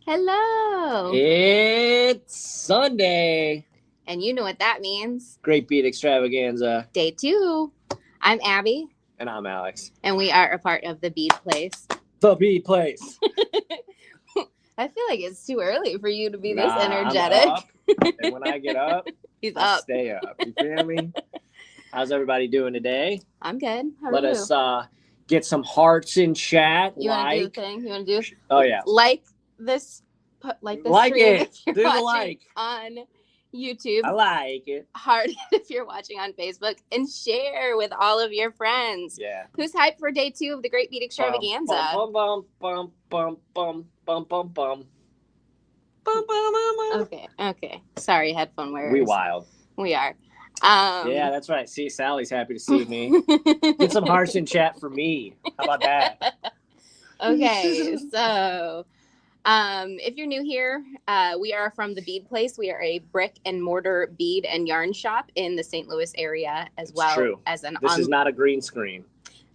Hello. It's Sunday. And you know what that means. Great Bead Extravaganza. Day 2. I'm Abby. And I'm Alex. And we are a part of the Bead Place. The Bead Place. I feel like it's too early for you to be this I'm energetic. up, and when I get up, He's I up. stay up. You feel me? How's everybody doing today? I'm good. How Let are you? us get some hearts in chat. You want to do the thing? You want to do? Oh, yeah. Like this stream it. if you're Do the watching like. on YouTube. I like it. Heart if you're watching on Facebook, and share with all of your friends. Yeah. Who's hyped for day 2 of the Great Bead Extravaganza? Bum, bum, bum, bum, bum, bum, bum, bum. Okay. Sorry, headphone wearers. We wild. We are. Yeah, that's right. See, Sally's happy to see me. Get some hearts in chat for me. How about that? Okay, so if you're new here, we are from the Bead Place. We are a brick and mortar bead and yarn shop in the St. Louis area, as This is not a green screen.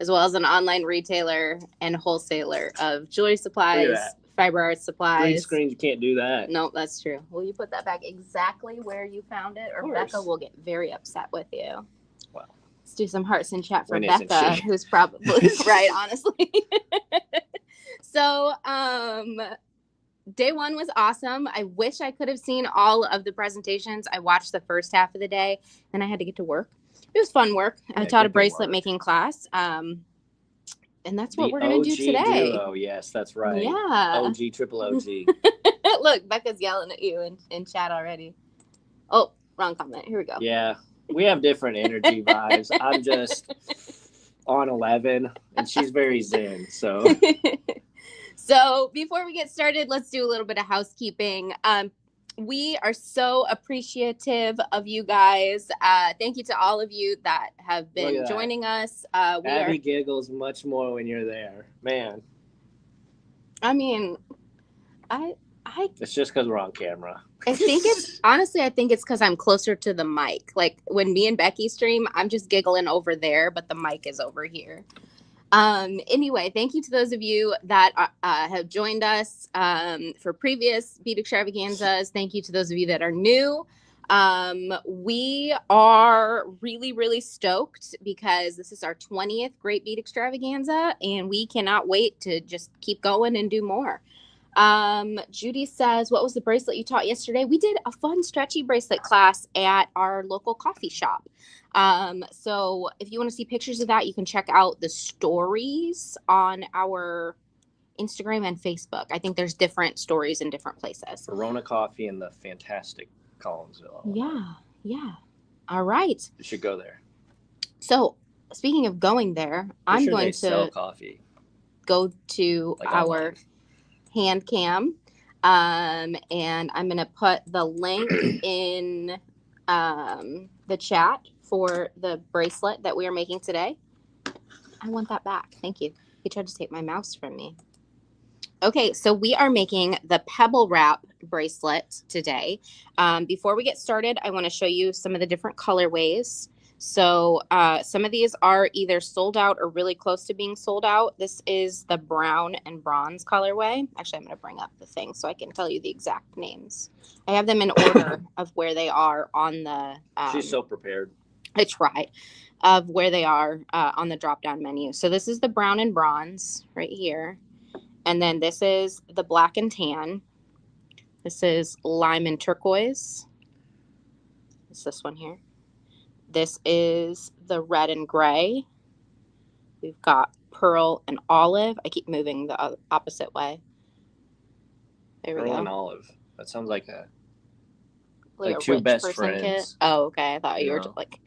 As well as an online retailer and wholesaler of jewelry supplies, fiber arts supplies. Green screen, you can't do that. No, that's true. Will you put that back exactly where you found it, or Becca will get very upset with you? Well, let's do some hearts in chat for Becca, who's probably right, honestly. So, day 1 was awesome. I wish I could have seen all of the presentations. I watched the first half of the day, then I had to get to work. It was fun work. I taught a bracelet making class. And that's what we're going to do today. Duo. Yes, that's right. Yeah. OG, triple OG. Look, Becca's yelling at you in chat already. Oh, wrong comment. Here we go. Yeah, we have different energy vibes. I'm just on 11, and she's very zen, so. So before we get started, let's do a little bit of housekeeping. We are so appreciative of you guys. Thank you to all of you that have been joining us. Abby giggles much more when you're there, man. I mean, it's just because we're on camera. I think it's because I'm closer to the mic. Like when me and Becky stream, I'm just giggling over there, but the mic is over here. Anyway, thank you to those of you that have joined us for previous Bead Extravaganzas. Thank you to those of you that are new. We are really, really stoked because this is our 20th Great Bead Extravaganza, and we cannot wait to just keep going and do more. Judy says, what was the bracelet you taught yesterday? We did a fun stretchy bracelet class at our local coffee shop. So if you want to see pictures of that, you can check out the stories on our Instagram and Facebook. I think there's different stories in different places. Verona Coffee in the fantastic Collinsville. Yeah. All right. You should go there. So speaking of going there, I'm going to sell coffee. Go to our hand cam, and I'm going to put the link in the chat for the bracelet that we are making today. I want that back. Thank you. He tried to take my mouse from me. Okay, so we are making the Pebble wrap bracelet today. Before we get started, I want to show you some of the different colorways. So some of these are either sold out or really close to being sold out. This is the brown and bronze colorway. Actually, I'm going to bring up the thing so I can tell you the exact names. I have them in order of where they are on the... She's so prepared. I try. Of where they are on the drop-down menu. So this is the brown and bronze right here. And then this is the black and tan. This is lime and turquoise. It's this one here. This is the red and gray. We've got pearl and olive. I keep moving the opposite way. There we go. Pearl and olive. That sounds like like two best friends. Kit. Oh, okay. I thought you were just like,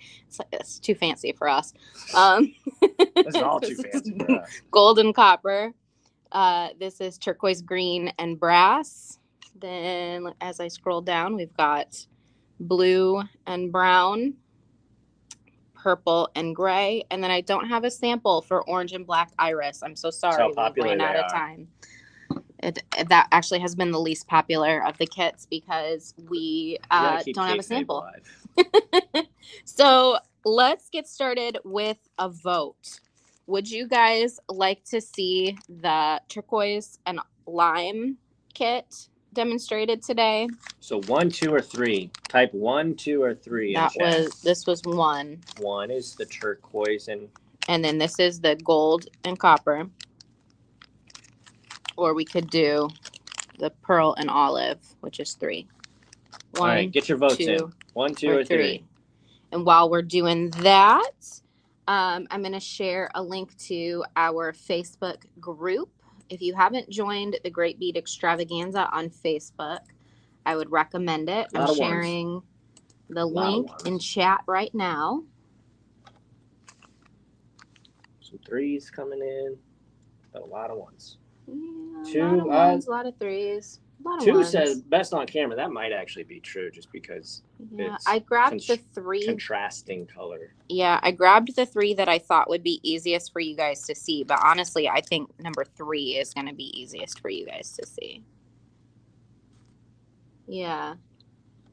it's too fancy for us. It's all too fancy for us. Gold and copper. This is turquoise green and brass. Then as I scroll down, we've got blue and brown, purple and gray, and then I don't have a sample for orange and black iris. I'm so sorry, we ran out of time. That actually has been the least popular of the kits because we don't have a sample. So let's get started with a vote. Would you guys like to see the turquoise and lime kit demonstrated today? So 1, 2, or 3. Type 1, 2, or 3 in chat. This was 1. 1 is the turquoise and then this is the gold and copper. Or we could do the pearl and olive, which is 3. 1, all right, get your votes in. 1, 2, or 3. And while we're doing that, I'm going to share a link to our Facebook group. If you haven't joined the Great Bead Extravaganza on Facebook, I would recommend it. I'm sharing the link in chat right now. Some 3s coming in, but a lot of 1s. Yeah, a lot of 1s, a lot of 3s. 2 says best on camera. That might actually be true, just because it's I grabbed the 3 contrasting color. Yeah, I grabbed the 3 that I thought would be easiest for you guys to see, but honestly, I think number 3 is going to be easiest for you guys to see. Yeah.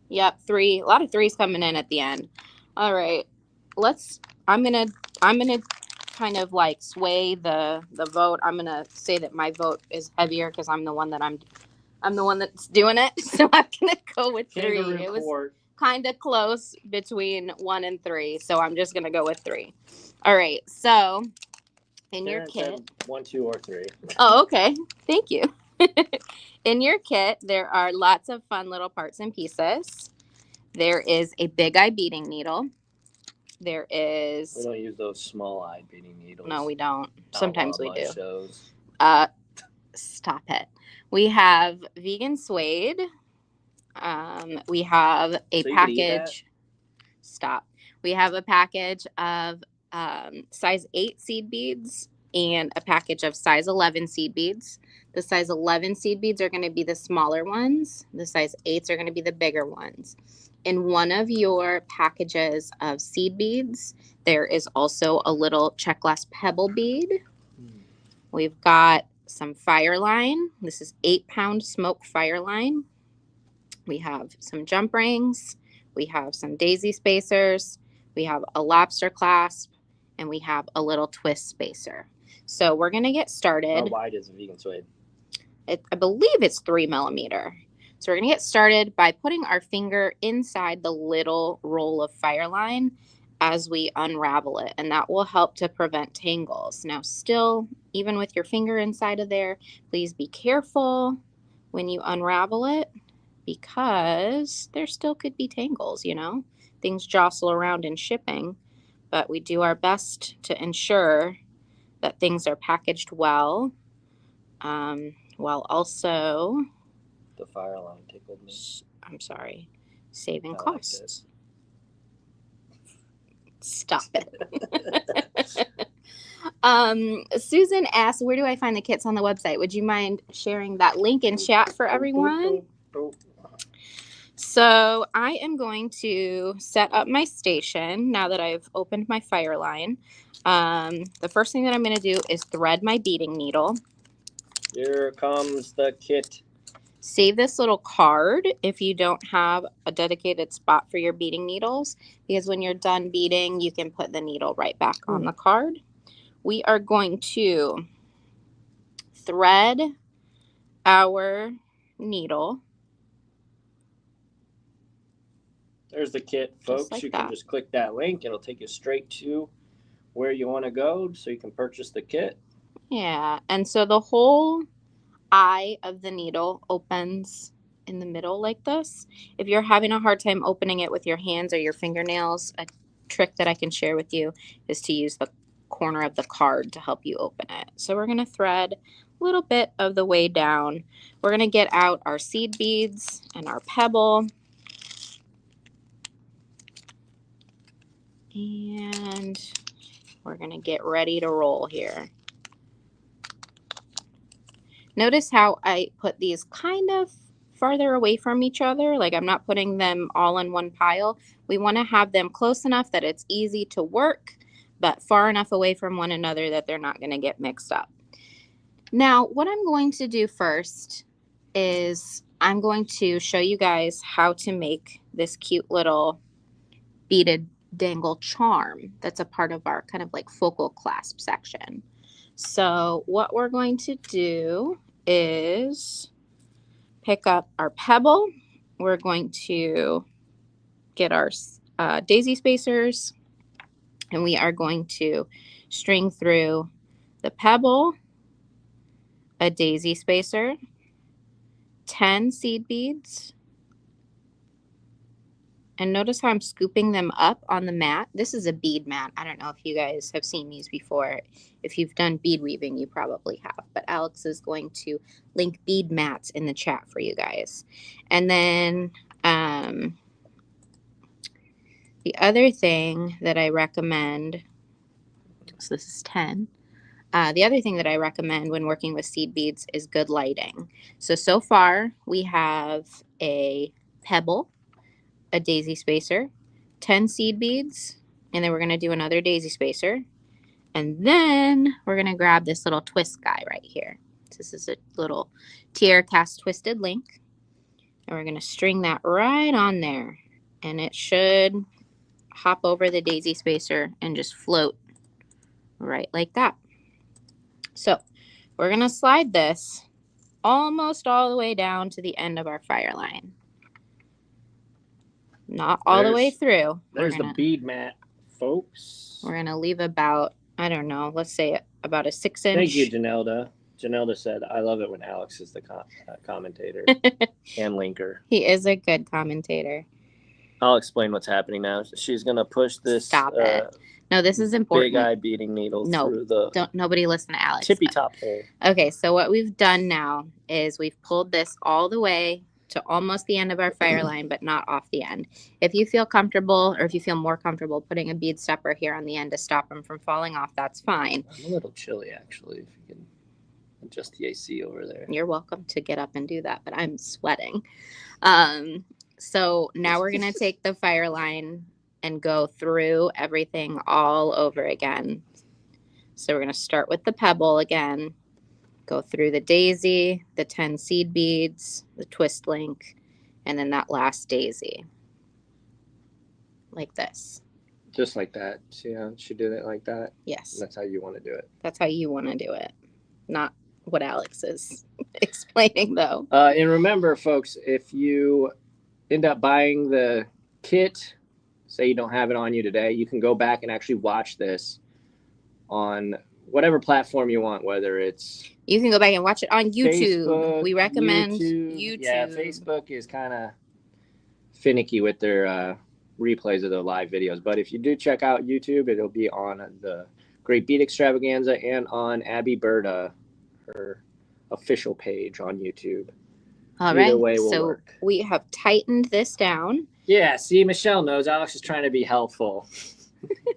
Yep, 3. A lot of 3s coming in at the end. All right. I'm going to kind of like sway the vote. I'm going to say that my vote is heavier because I'm the one that's doing it. So I'm going to go with 3. It was kind of close between 1 and 3. So I'm just going to go with 3. All right. So in your kit. 1, 2, or 3. Oh, okay. Thank you. In your kit, there are lots of fun little parts and pieces. There is a big eye beading needle. There is... We don't use those small eye beading needles. No, we don't. Sometimes we do. Shows. Stop it. We have vegan suede. We have a package. Stop. We have a package of size 8 seed beads and a package of size 11 seed beads. The size 11 seed beads are going to be the smaller ones. The size 8s are going to be the bigger ones. In one of your packages of seed beads, there is also a little check glass pebble bead. We've got some fire line. This is 8-pound smoke fire line. We have some jump rings. We have some daisy spacers. We have a lobster clasp, and we have a little twist spacer. So we're going to get started. How wide is a vegan suede? I believe it's 3 millimeter. So we're going to get started by putting our finger inside the little roll of fire line as we unravel it, and that will help to prevent tangles. Now still, even with your finger inside of there, please be careful when you unravel it, because there still could be tangles, you know. Things jostle around in shipping, but we do our best to ensure that things are packaged well, while also... The fire line tickled me. I'm sorry. Saving costs. Stop it. Susan asked, where do I find the kits on the website? Would you mind sharing that link in chat for everyone? So I am going to set up my station now that I've opened my fire line. The first thing that I'm going to do is thread my beading needle. Here comes the kit. Save this little card if you don't have a dedicated spot for your beading needles, because when you're done beading, you can put the needle right back on the card. We are going to thread our needle. There's the kit, folks. Like you can just click that link. It'll take you straight to where you want to go so you can purchase the kit. Yeah, and so the whole eye of the needle opens in the middle like this. If you're having a hard time opening it with your hands or your fingernails, a trick that I can share with you is to use the corner of the card to help you open it. So we're going to thread a little bit of the way down. We're going to get out our seed beads and our pebble. And we're going to get ready to roll here. Notice how I put these kind of farther away from each other. Like I'm not putting them all in one pile. We want to have them close enough that it's easy to work, but far enough away from one another that they're not going to get mixed up. Now, what I'm going to do first is I'm going to show you guys how to make this cute little beaded dangle charm that's a part of our kind of like focal clasp section. So what we're going to do is pick up our pebble. We're going to get our daisy spacers, and we are going to string through the pebble, a daisy spacer, 10 seed beads, and notice how I'm scooping them up on the mat. This is a bead mat. I don't know if you guys have seen these before. If you've done bead weaving, you probably have. But Alex is going to link bead mats in the chat for you guys. And then the other thing that I recommend, so this is 10. The other thing that I recommend when working with seed beads is good lighting. So far we have a pebble, a daisy spacer, 10 seed beads, and then we're going to do another daisy spacer. And then we're going to grab this little twist guy right here. This is a little tier cast twisted link. And we're going to string that right on there. And it should hop over the daisy spacer and just float right like that. So we're going to slide this almost all the way down to the end of our fire line. Not all the way through. There's the bead mat, folks. We're going to leave about, I don't know, let's say about a 6-inch. Thank you, Janelda. Janelda said, I love it when Alex is the commentator and linker. He is a good commentator. I'll explain what's happening now. She's going to push this. Stop it. No, this is important. Big eye beading needle through the nobody listen to Alex. Tippy top hole. Okay, so what we've done now is we've pulled this all the way to almost the end of our fire line, but not off the end. If you feel comfortable, or if you feel more comfortable putting a bead stopper here on the end to stop them from falling off, that's fine. I'm a little chilly, actually, if you can adjust the AC over there. You're welcome to get up and do that, but I'm sweating. So now we're going to take the fire line and go through everything all over again. So we're going to start with the pebble again. Go through the daisy, the 10 seed beads, the twist link, and then that last daisy. Like this. Just like that. See how she did it like that? Yes. That's how you want to do it. That's how you want to do it. Not what Alex is explaining, though. And remember, folks, if you end up buying the kit, say you don't have it on you today, you can go back and actually watch this on whatever platform you want, whether it's... You can go back and watch it on YouTube. Facebook, we recommend YouTube. Yeah, Facebook is kind of finicky with their replays of the live videos. But if you do check out YouTube, it'll be on the Great Bead Extravaganza and on Abby Berta, her official page on YouTube. All right, so work. We have tightened this down. Yeah, see, Michelle knows Alex is trying to be helpful.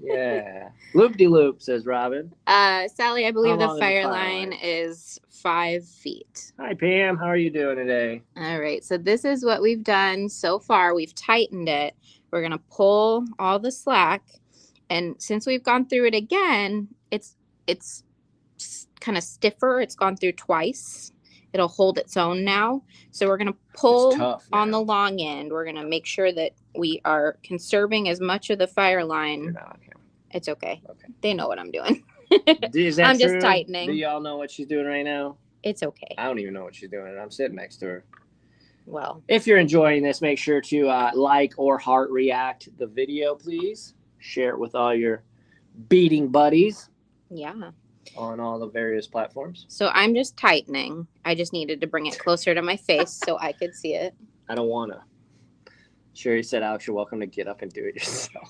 Yeah. Loop-de-loop, says Robin. Sally, I believe the fire line is 5 feet. Hi, Pam. How are you doing today? All right, so this is what we've done so far. We've tightened it. We're going to pull all the slack. And since we've gone through it again, it's kind of stiffer. It's gone through twice. It'll hold its own now. So we're going to pull on the long end. We're going to make sure that we are conserving as much of the fire line. You're not on camera. It's okay. They know what I'm doing. Is that I'm true? just tightening. Do y'all know what she's doing right now? It's okay. I don't even know what she's doing. I'm sitting next to her. Well, if you're enjoying this, make sure to like or heart react the video, please. Share it with all your beading buddies. Yeah. On all the various platforms. So I'm just tightening. I just needed to bring it closer to my face so I could see it. I don't want to. Sherry said, Alex, you're welcome to get up and do it yourself.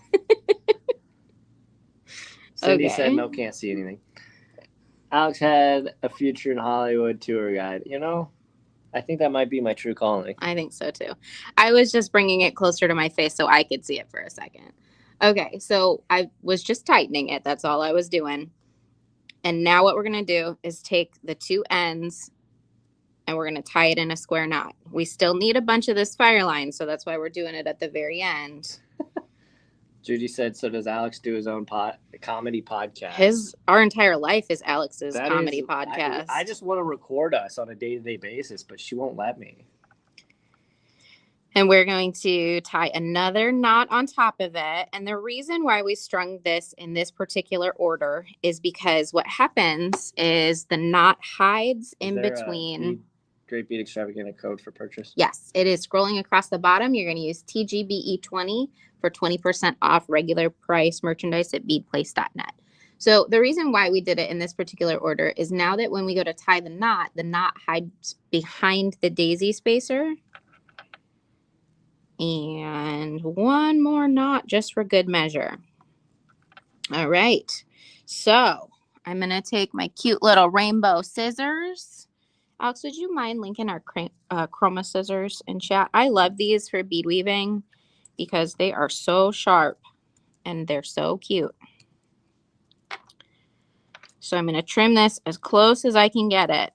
Cindy said, no, can't see anything. Alex had a future in Hollywood tour guide. You know, I think that might be my true calling. I think so, too. I was just bringing it closer to my face so I could see it for a second. Okay, so I was just tightening it. That's all I was doing. And now what we're going to do is take the two ends and we're going to tie it in a square knot. We still need a bunch of this fire line, so that's why we're doing it at the very end. Judy said, so does Alex do his own comedy podcast? Our entire life is Alex's comedy podcast. I just want to record us on a day-to-day basis, but she won't let me. And we're going to tie another knot on top of it. And the reason why we strung this in this particular order is because what happens is the knot hides in between. Great Bead Extravaganza code for purchase. Yes, it is scrolling across the bottom. You're going to use TGBE 20 for 20% off regular price merchandise at beadplace.net. So the reason why we did it in this particular order is now that when we go to tie the knot hides behind the daisy spacer. And one more knot just for good measure. All right, so I'm going to take my cute little rainbow scissors. Alex, would you mind linking our chroma scissors in chat? I love these for bead weaving because they are so sharp and they're so cute. So I'm going to trim this as close as I can get it.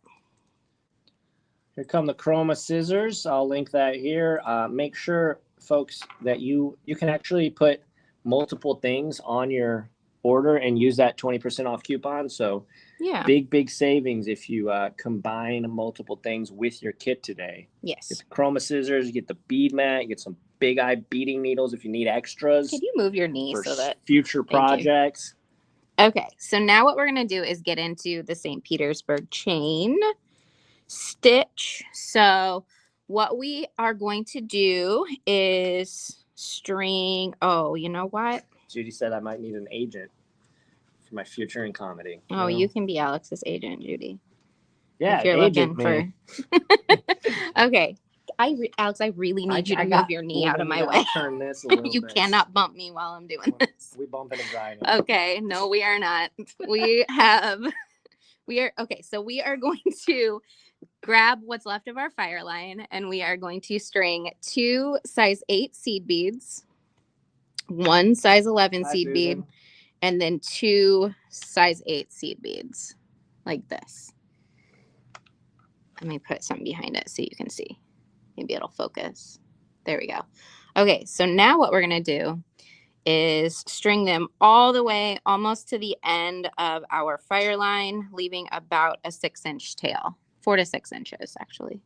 Here come the chroma scissors. I'll link that here. Make sure, folks, that you can actually put multiple things on your order and use that 20% off coupon. So yeah, big savings if you combine multiple things with your kit today. Yes. Get the chroma scissors, you get the bead mat, you get some big eye beading needles if you need extras. Could you move your knee for so that future projects? Okay, so now what we're going to do is get into the St. Petersburg chain stitch. So what we are going to do is string, oh, you know what? Judy said I might need an agent for my future in comedy. Oh, you can be Alex's agent, Judy. Yeah, if you're agent looking for. Okay, Alex, I really need you to move your knee out of my way. Turn this a little You bit. cannot bump me while I'm doing this. We bumping and grinding. Okay, no, we are not. Okay, so we are going to grab what's left of our fire line and we are going to string 2 size 8 seed beads, 1 size 11 seed bead, and then 2 size 8 seed beads like this. Let me put something behind it so you can see. Maybe it'll focus. There we go. Okay, so now what we're going to do is string them all the way almost to the end of our fire line, leaving about a 6-inch tail, 4 to 6 inches actually.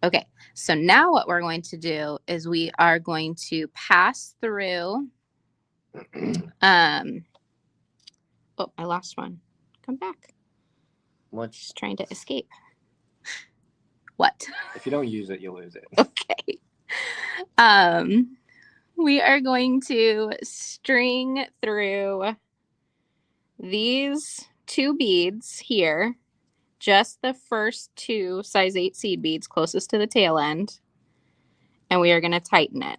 Okay, so now what we're going to do is we are going to pass through. Oh, I lost one. Come back. What? Just trying to escape. What? If you don't use it, you'll lose it. Okay. We are going to string through these 2 beads here, just the first 2 size 8 seed beads closest to the tail end, and we are going to tighten it.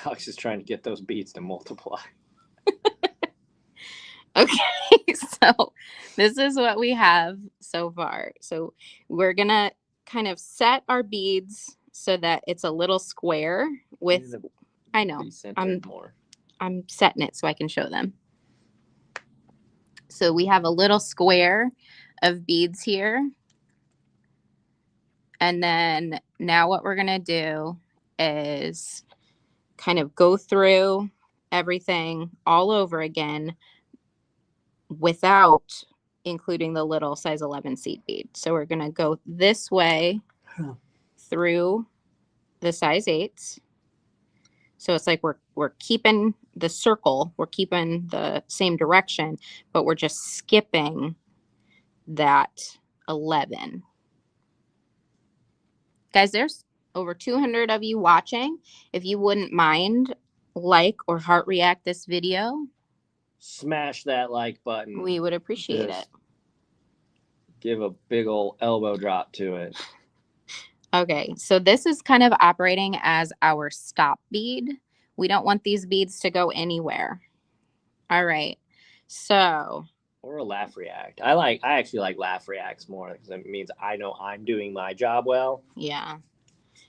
Alex is trying to get those beads to multiply. Okay, so this is what we have so far. So we're going to kind of set our beads so that it's a little square with, I know, I'm setting it so I can show them. So we have a little square of beads here. And then now what we're going to do is kind of go through everything all over again without including the little size 11 seed bead. So we're going to go this way through the size 8s. So it's like we're keeping the circle, we're keeping the same direction, but we're just skipping that 11. Guys, there's over 200 of you watching. If you wouldn't mind, like or heart react this video, smash that like button. We would appreciate it. Give a big old elbow drop to it. Okay, so this is kind of operating as our stop bead. We don't want these beads to go anywhere. All right, so. Or a laugh react. I actually like laugh reacts more because it means I know I'm doing my job well. Yeah.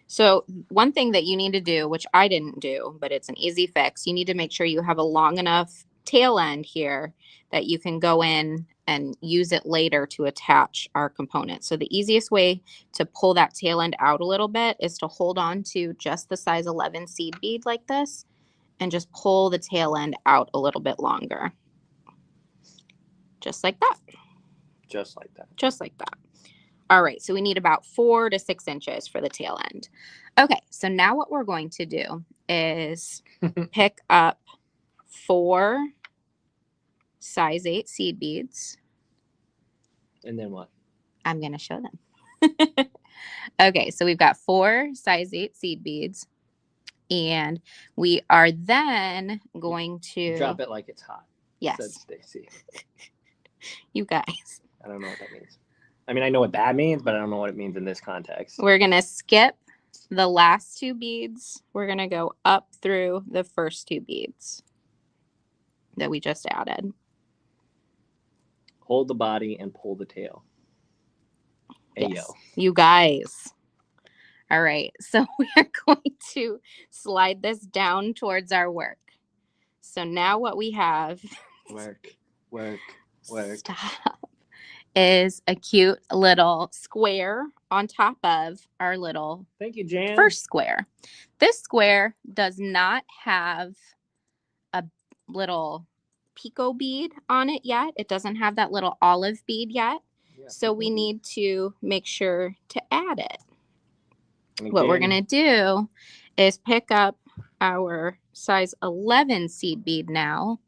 So one thing that you need to do, which I didn't do, but it's an easy fix, you need to make sure you have a long enough tail end here that you can go in and use it later to attach our components. So the easiest way to pull that tail end out a little bit is to hold on to just the size 11 seed bead like this and just pull the tail end out a little bit longer. Just like that. Just like that. Just like that. All right, so we need about 4 to 6 inches for the tail end. Okay, so now what we're going to do is pick up 4 size 8 seed beads. And then what? I'm going to show them. Okay, so we've got 4 size 8 seed beads. And we are then going to drop it like it's hot. Yes. Said Stacy. You guys. I don't know what that means. I mean, I know what that means, but I don't know what it means in this context. We're going to skip the last 2 beads. We're going to go up through the first 2 beads that we just added. Hold the body and pull the tail. Hey, Yes. yo. You guys. All right. So we are going to slide this down towards our work. So now what we have work Stop. Is a cute little square on top of our little Thank you, Jan. first square. This square does not have a little picot bead on it yet. It doesn't have that little olive bead yet. Yeah, so we need to make sure to add it. What we're going to do is pick up our size 11 seed bead now.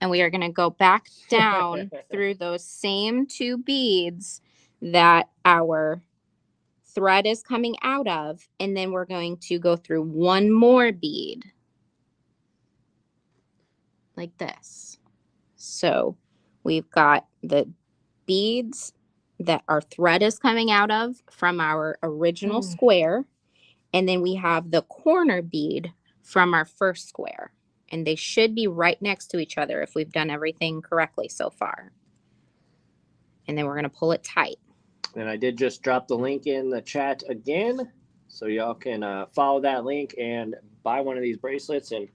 And we are going to go back down through those same 2 beads that our thread is coming out of. And then we're going to go through 1 more bead like this. So we've got the beads that our thread is coming out of from our original square. And then we have the corner bead from our first square. And they should be right next to each other if we've done everything correctly so far. And then we're going to pull it tight. And I did just drop the link in the chat again. So y'all can follow that link and buy one of these bracelets and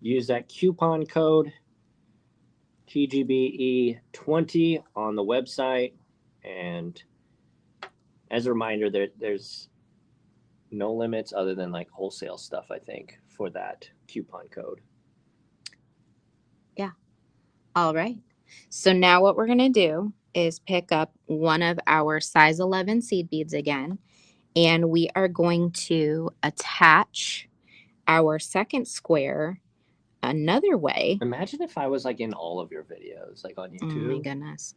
use that coupon code TGBE20 on the website. And as a reminder, there's no limits other than like wholesale stuff, I think, for that coupon code. Yeah. All right. So now what we're going to do is pick up one of our size 11 seed beads again, and we are going to attach our second square another way. Imagine if I was like in all of your videos, like on YouTube. Oh my goodness.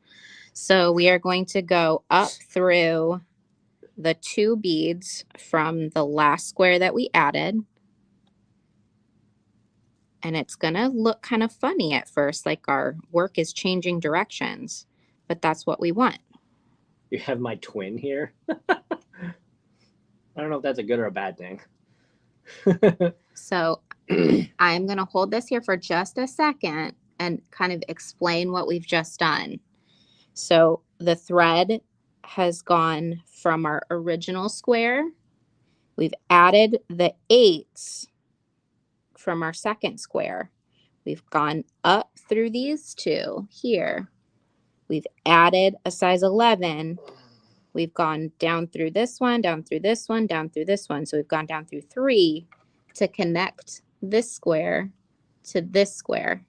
So we are going to go up through the 2 beads from the last square that we added. And it's going to look kind of funny at first, like our work is changing directions, but that's what we want. You have my twin here. I don't know if that's a good or a bad thing. So I'm going to hold this here for just a second and kind of explain what we've just done. So the thread has gone from our original square. We've added the 8s from our second square. We've gone up through these 2 here. We've added a size 11. We've gone down through this one, down through this one, down through this one. So we've gone down through 3 to connect this square to this square.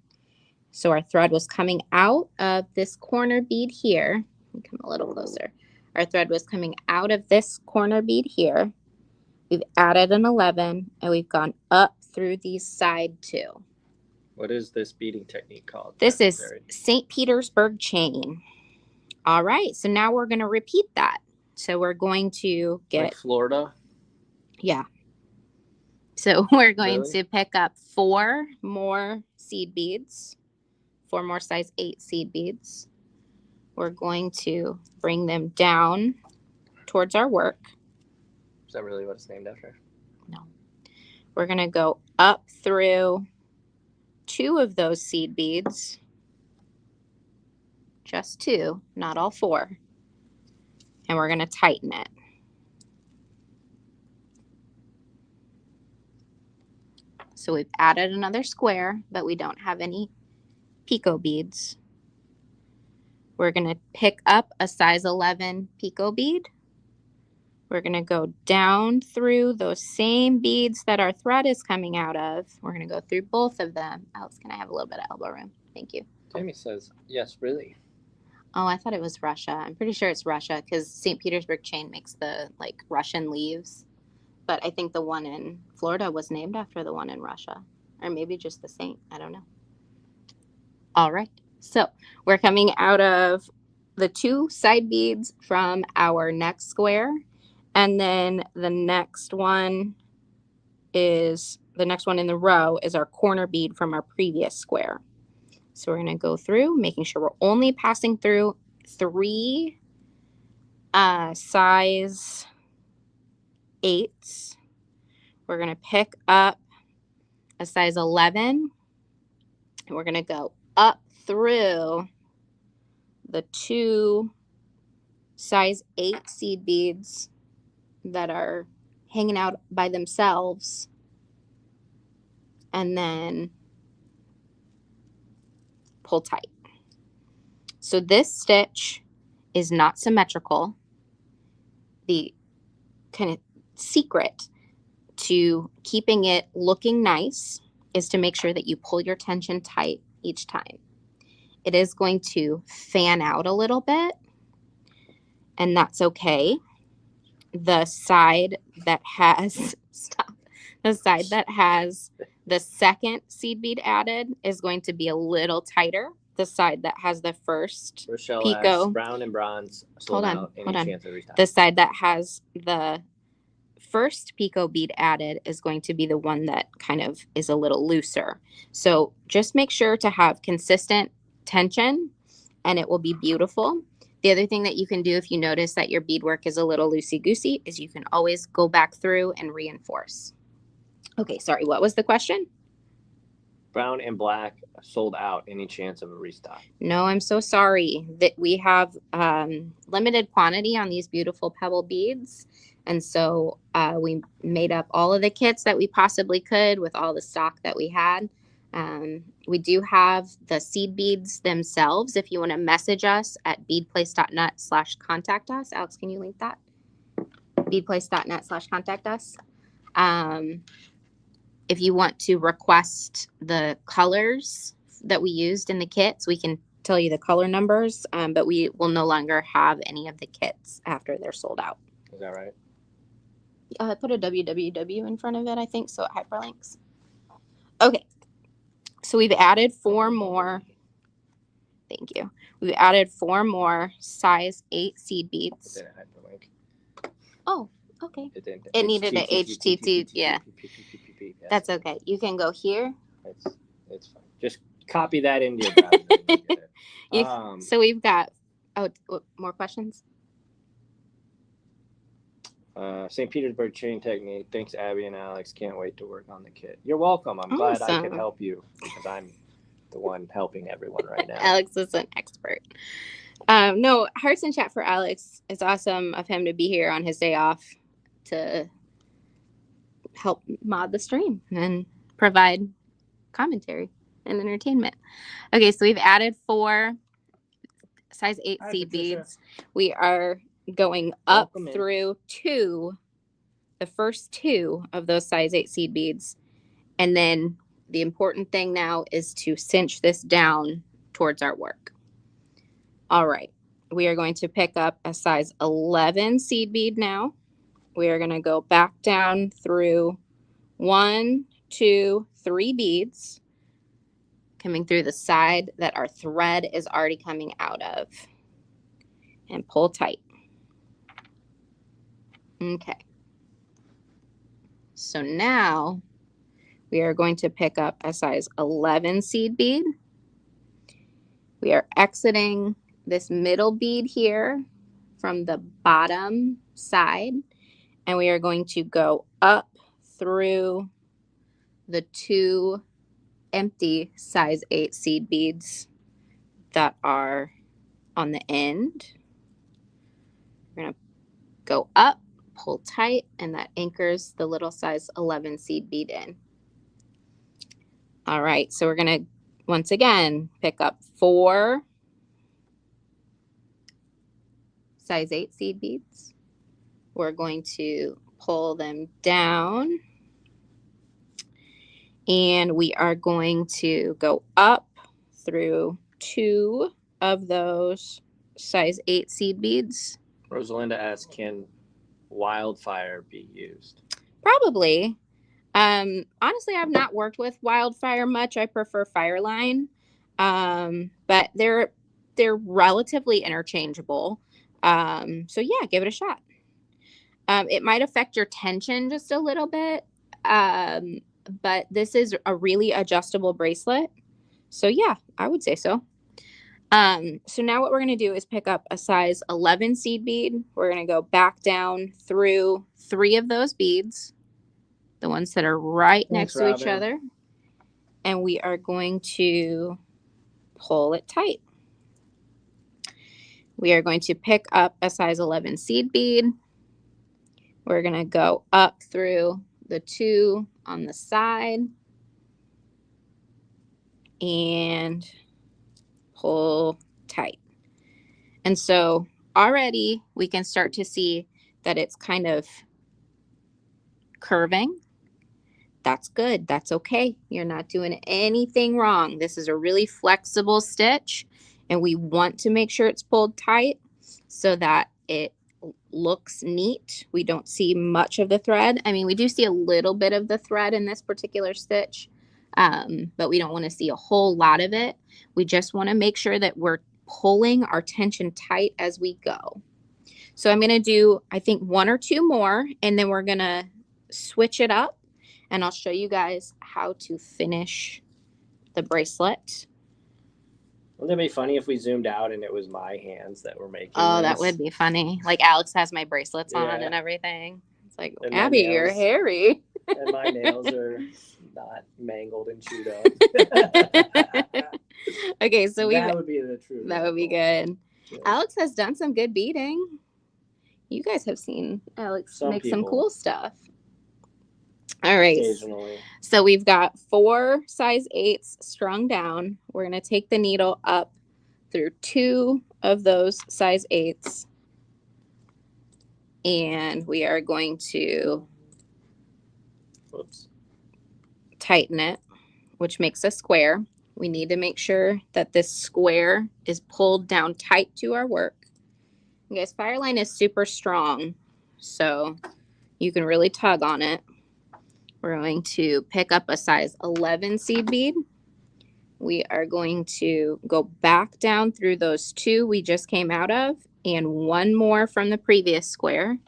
So our thread was coming out of this corner bead here. Let me come a little closer. Our thread was coming out of this corner bead here. We've added an 11 and we've gone up through these side 2. What is this beading technique called? This is St. Petersburg chain. All right, so now we're going to repeat that. So we're going to get like Florida. Yeah. So we're going to pick up 4 more seed beads, 4 more size 8 seed beads. We're going to bring them down towards our work. Is that really what it's named after? No. We're going to go up through 2 of those seed beads. Just 2, not all 4. And we're going to tighten it. So we've added another square, but we don't have any picot beads. We're going to pick up a size 11 picot bead. We're going to go down through those same beads that our thread is coming out of. We're going to go through both of them. Alex, can I have a little bit of elbow room? Thank you. Tammy says, yes, really. Oh, I thought it was Russia. I'm pretty sure it's Russia because St. Petersburg chain makes the like Russian leaves. But I think the one in Florida was named after the one in Russia. Or maybe just the saint. I don't know. All right. So we're coming out of the 2 side beads from our next square, and then the next one in the row is our corner bead from our previous square. So we're going to go through, making sure we're only passing through 3 size 8s. We're going to pick up a size 11, and we're going to go up through the 2 size 8 seed beads that are hanging out by themselves, and then pull tight. So this stitch is not symmetrical. The kind of secret to keeping it looking nice is to make sure that you pull your tension tight each time. It is going to fan out a little bit, and that's okay. The side that has the side that has the second seed bead added is going to be a little tighter. The side that has the first Rochelle picot, asks, brown and bronze sold out. Any chance of restock? The side that has the first picot bead added is going to be the one that kind of is a little looser. So just make sure to have consistent tension, and it will be beautiful. The other thing that you can do if you notice that your beadwork is a little loosey-goosey is you can always go back through and reinforce. Okay, sorry, what was the question? Brown and black sold out. Any chance of a restock? No, I'm so sorry that we have limited quantity on these beautiful Pebble beads. And so we made up all of the kits that we possibly could with all the stock that we had. We do have the seed beads themselves. If you want to message us at beadplace.net/contact us. Alex, can you link that? beadplace.net/contact us. If you want to request the colors that we used in the kits, we can tell you the color numbers, but we will no longer have any of the kits after they're sold out. Is that right? I put a www in front of it, I think, so it hyperlinks. Okay, so we've added 4 more. Thank you. We've added 4 more size 8 seed beads. It didn't hyperlink. Oh, okay. It needed an HTTP. Yeah, that's okay. You can go here. It's fine. Just copy that into your browser. So we've got, more questions? St. Petersburg Chain Technique. Thanks, Abby and Alex. Can't wait to work on the kit. You're welcome. I'm glad I could help you because I'm the one helping everyone right now. Alex is an expert. No, hearts in chat for Alex. It's awesome of him to be here on his day off to help mod the stream and provide commentary and entertainment. Okay, so we've added 4 size 8 seed beads. We are going up through the first 2 of those size 8 seed beads. And then the important thing now is to cinch this down towards our work. All right, we are going to pick up a size 11 seed bead now. We are going to go back down through 1, 2, 3 beads, coming through the side that our thread is already coming out of, and pull tight. Okay. So now we are going to pick up a size 11 seed bead. We are exiting this middle bead here from the bottom side, and we are going to go up through the 2 empty size 8 seed beads that are on the end. We're going to go up, pull tight, and that anchors the little size 11 seed bead in. All right, so we're going to once again pick up 4 size 8 seed beads. We're going to pull them down, and we are going to go up through 2 of those size 8 seed beads. Rosalinda asks, can wildfire be used? Probably. Honestly, I've not worked with wildfire much. I prefer Fireline. But there they're relatively interchangeable. So yeah, give it a shot. It might affect your tension just a little bit, but this is a really adjustable bracelet. So yeah, I would say so. So now what we're going to do is pick up a size 11 seed bead. We're going to go back down through 3 of those beads, the ones that are right next to each other. And we are going to pull it tight. We are going to pick up a size 11 seed bead. We're going to go up through the 2 on the side and pull tight. And so already we can start to see that it's kind of curving. That's good. That's okay. You're not doing anything wrong. This is a really flexible stitch, and we want to make sure it's pulled tight so that it looks neat. We don't see much of the thread. I mean, we do see a little bit of the thread in this particular stitch, but we don't want to see a whole lot of it. We just want to make sure that we're pulling our tension tight as we go. So I'm going to do, I think, 1 or 2 more, and then we're going to switch it up, and I'll show you guys how to finish the bracelet. Wouldn't it be funny if we zoomed out and it was my hands that were making Oh, this? that would be funny. Like Alex has my bracelets on and everything. It's like, and Abby, you're hairy. And my nails are not mangled and chewed up. Okay, so that would be the truth. That would be good. Yeah. Alex has done some good beading. You guys have seen Alex make some cool stuff. All right. Occasionally. So we've got 4 size 8s strung down. We're going to take the needle up through 2 of those size 8s. And we are going to tighten it, which makes a square. We need to make sure that this square is pulled down tight to our work. You guys, Fireline is super strong, so you can really tug on it. We're going to pick up a size 11 seed bead. We are going to go back down through those 2 we just came out of and 1 more from the previous square.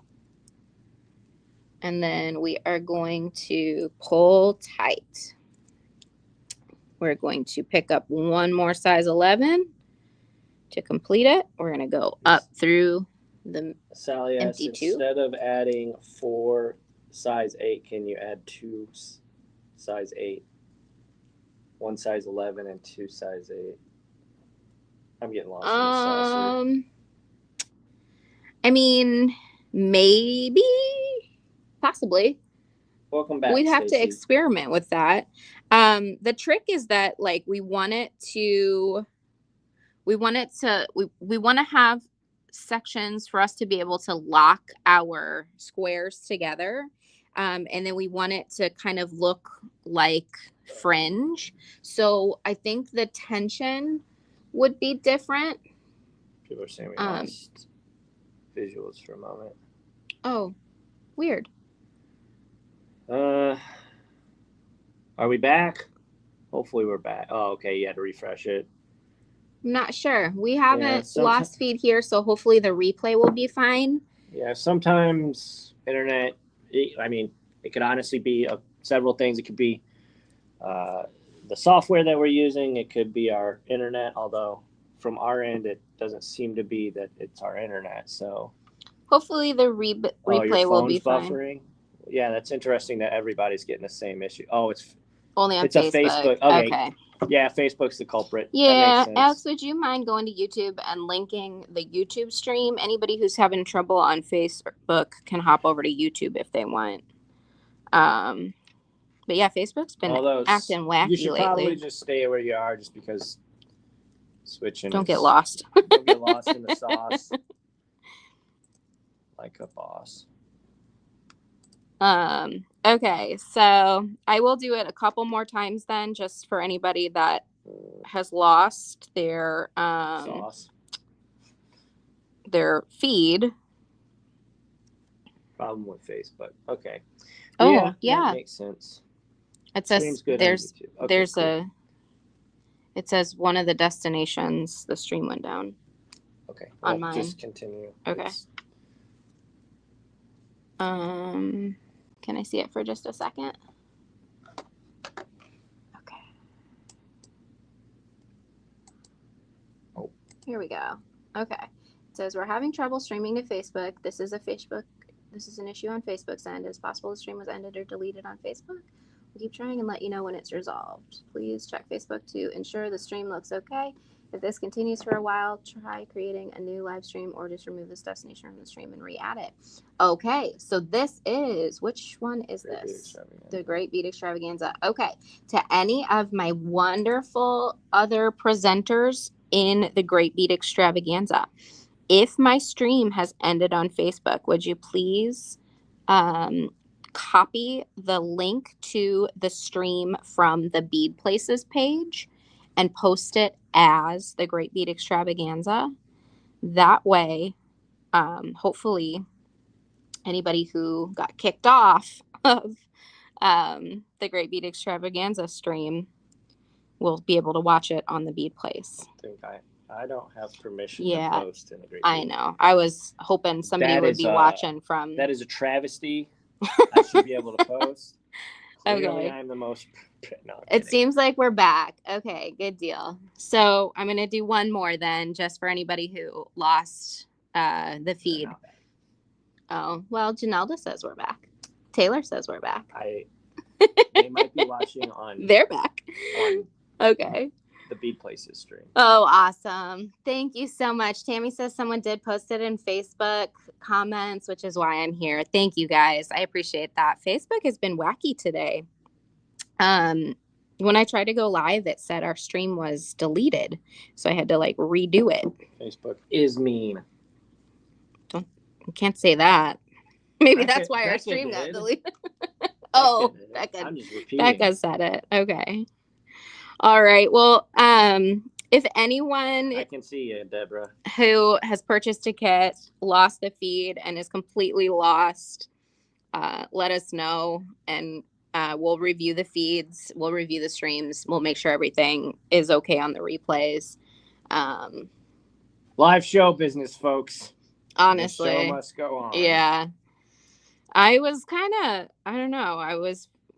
And then we are going to pull tight. We're going to pick up 1 more size 11 to complete it. We're going to go up through the Sally empty asks, 2. Instead of adding 4 size 8, can you add 2 size 8? 1 size 11 and 2 size 8. I'm getting lost in the saucer. I mean, maybe, possibly. Welcome back. We'd have to experiment with that. The trick is that, like, we want to have sections for us to be able to lock our squares together. And then we want it to kind of look like fringe. So I think the tension would be different. People are saying we lost visuals for a moment. Oh, weird. Are we back? Hopefully we're back. Oh, okay. You had to refresh it. I'm not sure. We haven't lost feed here, so hopefully the replay will be fine. Yeah, sometimes internet, I mean, it could honestly be several things. It could be the software that we're using. It could be our internet, although from our end, it doesn't seem to be that it's our internet. So hopefully the replay will be buffering. Fine. Yeah, that's interesting that everybody's getting the same issue. Oh, it's only on Facebook. A Facebook. Okay. Yeah, Facebook's the culprit. Yeah, Alex, would you mind going to YouTube and linking the YouTube stream? Anybody who's having trouble on Facebook can hop over to YouTube if they want. But yeah, Facebook's been acting wacky lately. You should probably just stay where you are, just because switching. Don't get lost. Don't get lost in the sauce. Like a boss. Okay, so I will do it a couple more times then, just for anybody that has lost their feed. Problem with Facebook. Okay. Oh, yeah. That makes sense. It says there's It says one of the destinations, the stream went down. Okay. On mine. Just continue. Okay. Can I see it for just a second? Okay. Oh. Here we go. Okay. It says we're having trouble streaming to Facebook. This is an issue on Facebook's end. It's possible the stream was ended or deleted on Facebook. We'll keep trying and let you know when it's resolved. Please check Facebook to ensure the stream looks okay. If this continues for a while, try creating a new live stream or just remove this destination from the stream and re-add it. Okay, so this is, which one is this? The Great Bead Extravaganza. Okay, to any of my wonderful other presenters in the Great Bead Extravaganza, if my stream has ended on Facebook, would you please copy the link to the stream from the Bead Places page and post it as the Great Bead Extravaganza? That way, hopefully, anybody who got kicked off of the Great Bead Extravaganza stream will be able to watch it on the Bead Place. I don't have permission to post in the Great Bead. I know. I was hoping somebody would be watching from... That is a travesty. I should be able to post. Clearly, okay. I'm the most... No, it seems like we're back. Okay, good deal. So I'm going to do one more then, just for anybody who lost the feed. Oh, well, Janelda says we're back. Taylor says we're back. They might be watching on... They're back. Okay. The Bead Places stream. Oh, awesome. Thank you so much. Tammy says someone did post it in Facebook comments, which is why I'm here. Thank you guys. I appreciate that. Facebook has been wacky today. When I tried to go live, it said our stream was deleted. So I had to redo it. Facebook is mean. You can't say that. Maybe that's why our stream got deleted. Oh, Becca said it. Okay. All right. Well, if anyone... I can see you, Deborah. ...who has purchased a kit, lost the feed, and is completely lost, let us know, and we'll review the feeds. We'll review the streams. We'll make sure everything is okay on the replays. Live show business, folks. Honestly. The show must go on. Yeah. I was kind of... I don't know.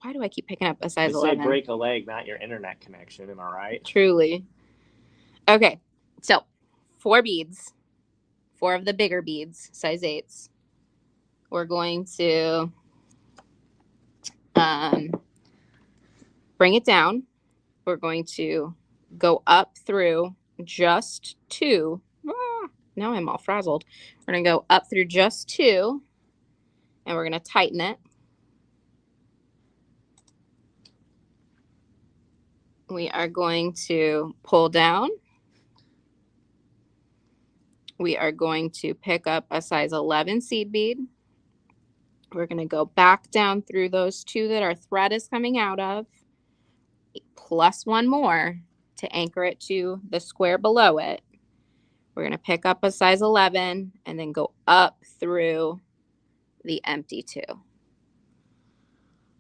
Why do I keep picking up a size 11? They say break a leg, not your internet connection. Am I right? Truly. Okay. So, 4 beads. 4 of the bigger beads, size 8s. We're going to bring it down. We're going to go up through just 2. Now I'm all frazzled. We're going to go up through just 2. And we're going to tighten it. We are going to pull down. We are going to pick up a size 11 seed bead. We're going to go back down through those 2 that our thread is coming out of, plus 1 more to anchor it to the square below it. We're going to pick up a size 11 and then go up through the empty 2.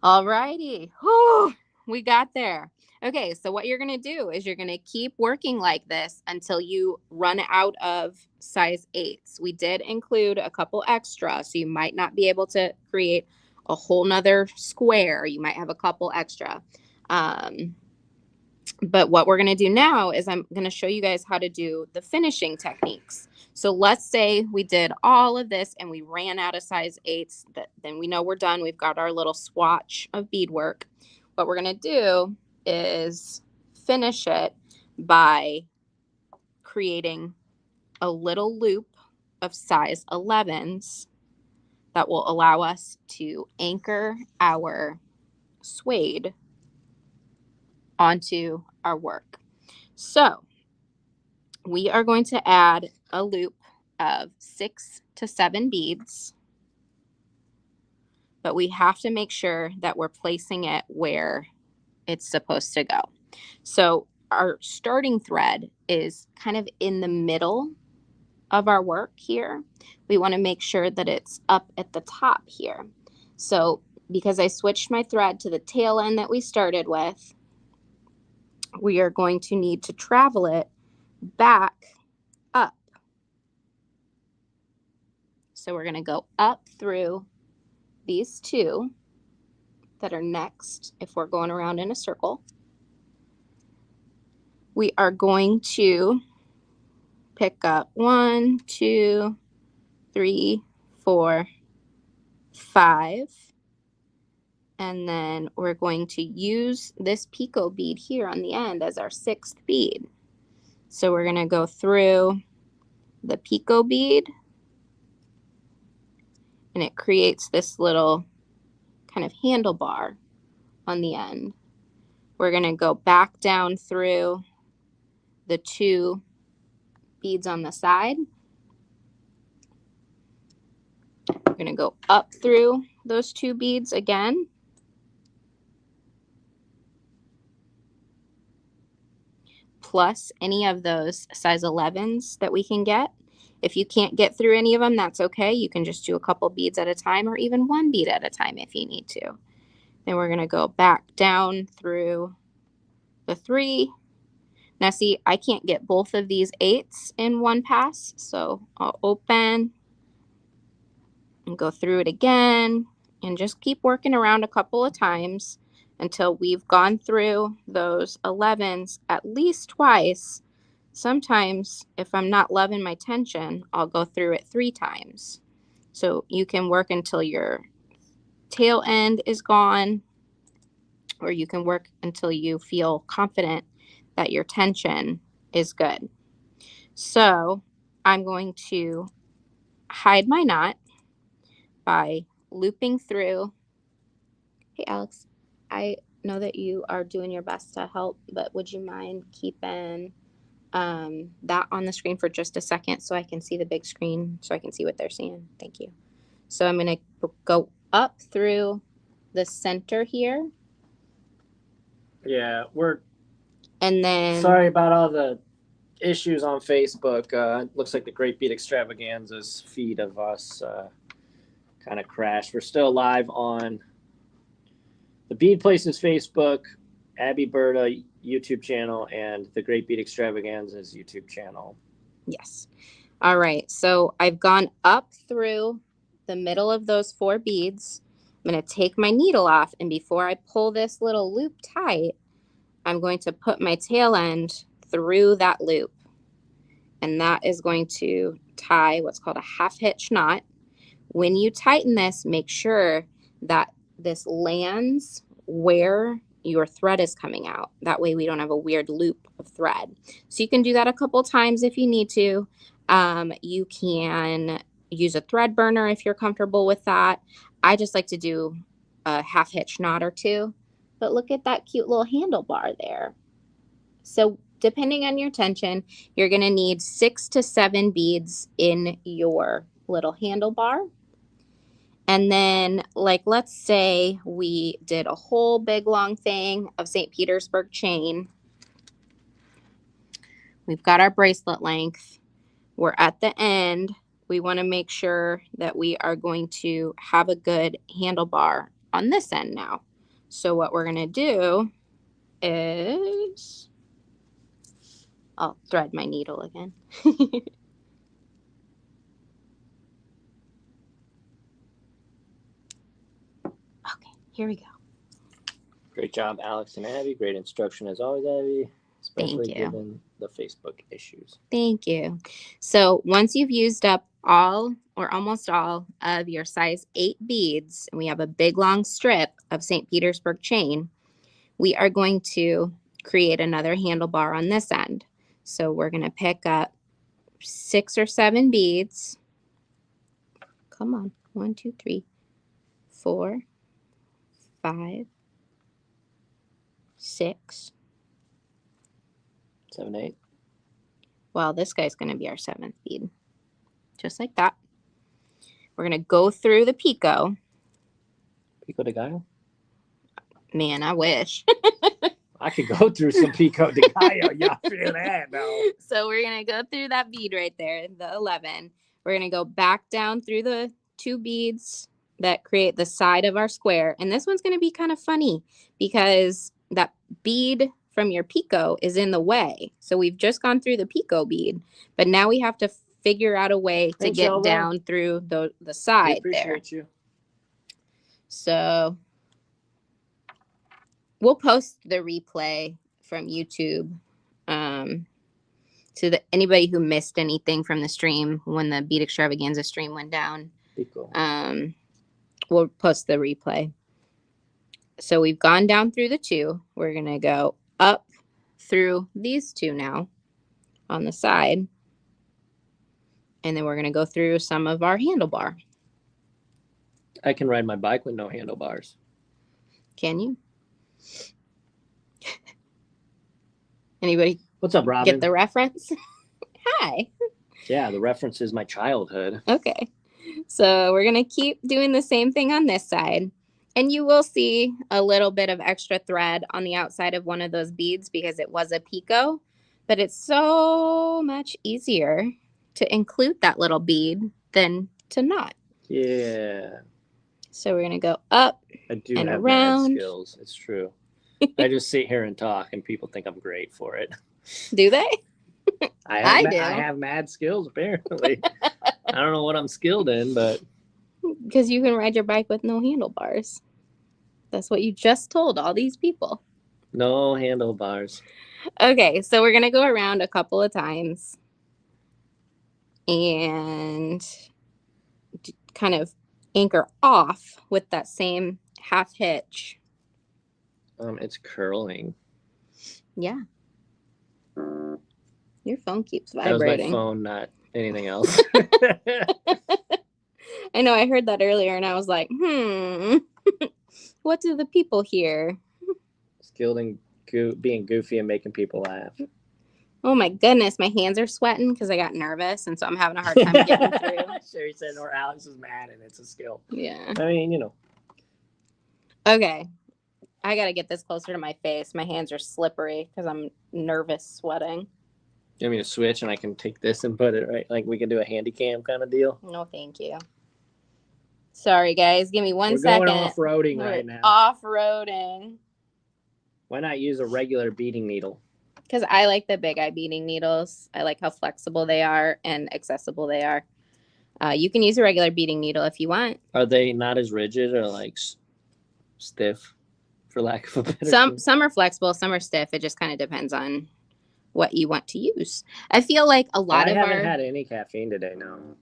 All righty. Whew, we got there. Okay, so what you're going to do is you're going to keep working like this until you run out of size 8s. We did include a couple extra, so you might not be able to create a whole nother square. You might have a couple extra. But what we're going to do now is I'm going to show you guys how to do the finishing techniques. So let's say we did all of this and we ran out of size 8s. Then we know we're done. We've got our little swatch of beadwork. What we're going to do is finish it by creating a little loop of size 11s that will allow us to anchor our suede onto our work. So we are going to add a loop of 6 to 7 beads, but we have to make sure that we're placing it where it's supposed to go. So our starting thread is kind of in the middle of our work here. We want to make sure that it's up at the top here. So because I switched my thread to the tail end that we started with, we are going to need to travel it back up. So we're going to go up through these two that are next if we're going around in a circle. We are going to pick up 1, 2, 3, 4, 5. And then we're going to use this picot bead here on the end as our 6th bead. So we're going to go through the picot bead, and it creates this little kind of handlebar on the end. We're going to go back down through the 2 beads on the side. We're going to go up through those 2 beads again. Plus any of those size 11s that we can get. If you can't get through any of them, that's okay. You can just do a couple beads at a time, or even 1 bead at a time if you need to. Then we're going to go back down through the 3. Now see, I can't get both of these 8s in one pass, so I'll open and go through it again and just keep working around a couple of times until we've gone through those 11s at least twice. Sometimes if I'm not loving my tension, I'll go through it 3 times. So you can work until your tail end is gone, or you can work until you feel confident that your tension is good. So I'm going to hide my knot by looping through. Hey Alex, I know that you are doing your best to help, but would you mind keeping that on the screen for just a second so I can see the big screen, so I can see what they're seeing? Thank you. So I'm going to go up through the center here. Yeah, and then sorry about all the issues on Facebook. Looks like the Great Bead Extravaganza's feed of us kind of crashed. We're still live on the Bead Places Facebook, Abby Berta YouTube channel, and the Great Bead Extravaganza's YouTube channel. Yes. All right. So I've gone up through the middle of those 4 beads. I'm going to take my needle off, and before I pull this little loop tight, I'm going to put my tail end through that loop. And that is going to tie what's called a half hitch knot. When you tighten this, make sure that this lands where your thread is coming out. That way we don't have a weird loop of thread. So you can do that a couple times if you need to. You can use a thread burner if you're comfortable with that. I just like to do a half hitch knot or 2. But look at that cute little handlebar there. So depending on your tension, you're going to need 6 to 7 beads in your little handlebar. And then, like, let's say we did a whole big long thing of St. Petersburg chain. We've got our bracelet length. We're at the end. We want to make sure that we are going to have a good handlebar on this end now. So what we're going to do is, I'll thread my needle again. Okay, here we go. Great job, Alex and Abby. Great instruction as always, Abby. Especially given the Facebook issues. Thank you. So once you've used up all or almost all of your size 8 beads, and we have a big long strip of St. Petersburg chain, we are going to create another handlebar on this end. So we're going to pick up 6 or 7 beads. Come on. 1, 2, 3, 4, 5, 6, 7, 8. Well, this guy's going to be our 7th bead. Just like that. We're going to go through the picot. Picot de gallo? Man, I wish. I could go through some picot de gallo. Y'all feel that, though. So we're going to go through that bead right there, the 11. We're going to go back down through the 2 beads that create the side of our square. And this one's going to be kind of funny because that bead from your picot is in the way. So we've just gone through the picot bead, but now we have to figure out a way to get down through the side there. Appreciate you. So we'll post the replay from YouTube to anybody who missed anything from the stream when the Bead Extravaganza stream went down. Cool. We'll post the replay. So we've gone down through the 2. We're going to go up through these 2 now on the side. And then we're going to go through some of our handlebar. I can ride my bike with no handlebars. Can you? Anybody? What's up, Robin? Get the reference? Hi. Yeah, the reference is my childhood. Okay. So we're going to keep doing the same thing on this side. And you will see a little bit of extra thread on the outside of one of those beads because it was a picot. But it's so much easier to include that little bead than to not. Yeah. So we're going to go up I do and have around. mad skills. It's true. I just sit here and talk, and people think I'm great for it. Do they? I have mad skills, apparently. I don't know what I'm skilled in, but... Because you can ride your bike with no handlebars. That's what you just told all these people. No handlebars. Okay, so we're going to go around a couple of times. And kind of anchor off with that same half hitch. It's curling. Yeah. Your phone keeps vibrating. That was my phone, not anything else. I know, I heard that earlier and I was like, what do the people hear? Skilled in being goofy and making people laugh. Oh my goodness, my hands are sweating because I got nervous, and so I'm having a hard time getting through. Sherry said, or Alex is mad, and it's a skill. Yeah. I mean, you know. Okay. I got to get this closer to my face. My hands are slippery because I'm nervous sweating. You want me to switch, and I can take this and put it right? Like we can do a handy cam kind of deal? No, thank you. Sorry, guys. Give me one second. We're going off-roading right now. Off-roading. Why not use a regular beading needle? Because I like the Big Eye beading needles. I like how flexible they are and accessible they are. You can use a regular beading needle if you want. Are they not as rigid or like stiff, for lack of a better term? Some are flexible, some are stiff. It just kind of depends on what you want to use. I feel like a lot of I haven't had any caffeine today, no.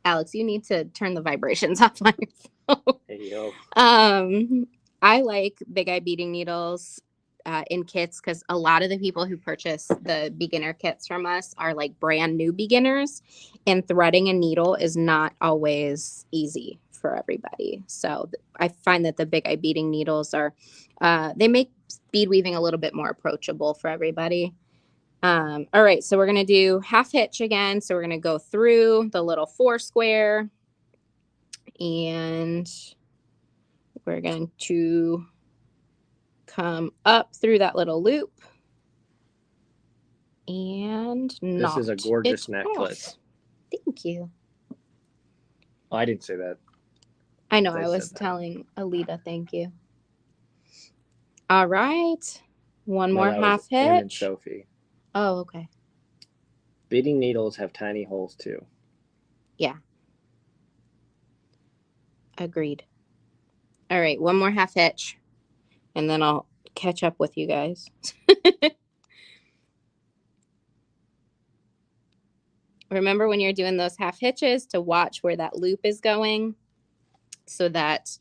Alex, you need to turn the vibrations off on your phone. Hey, yo. I like Big Eye beading needles in kits because a lot of the people who purchase the beginner kits from us are like brand new beginners, and threading a needle is not always easy for everybody. So I find that the Big Eye beading needles are, they make bead weaving a little bit more approachable for everybody. All right, so we're going to do half hitch again. So we're going to go through the little 4 square, and we're going to come up through that little loop and this is a gorgeous necklace. Off. Thank you. Oh, I didn't say that. I know. I was telling Alita thank you. All right. One more half hitch. And Sophie. Oh, okay. Beading needles have tiny holes too. Yeah. Agreed. All right. One more half hitch, and then I'll catch up with you guys. Remember when you're doing those half hitches to watch where that loop is going so that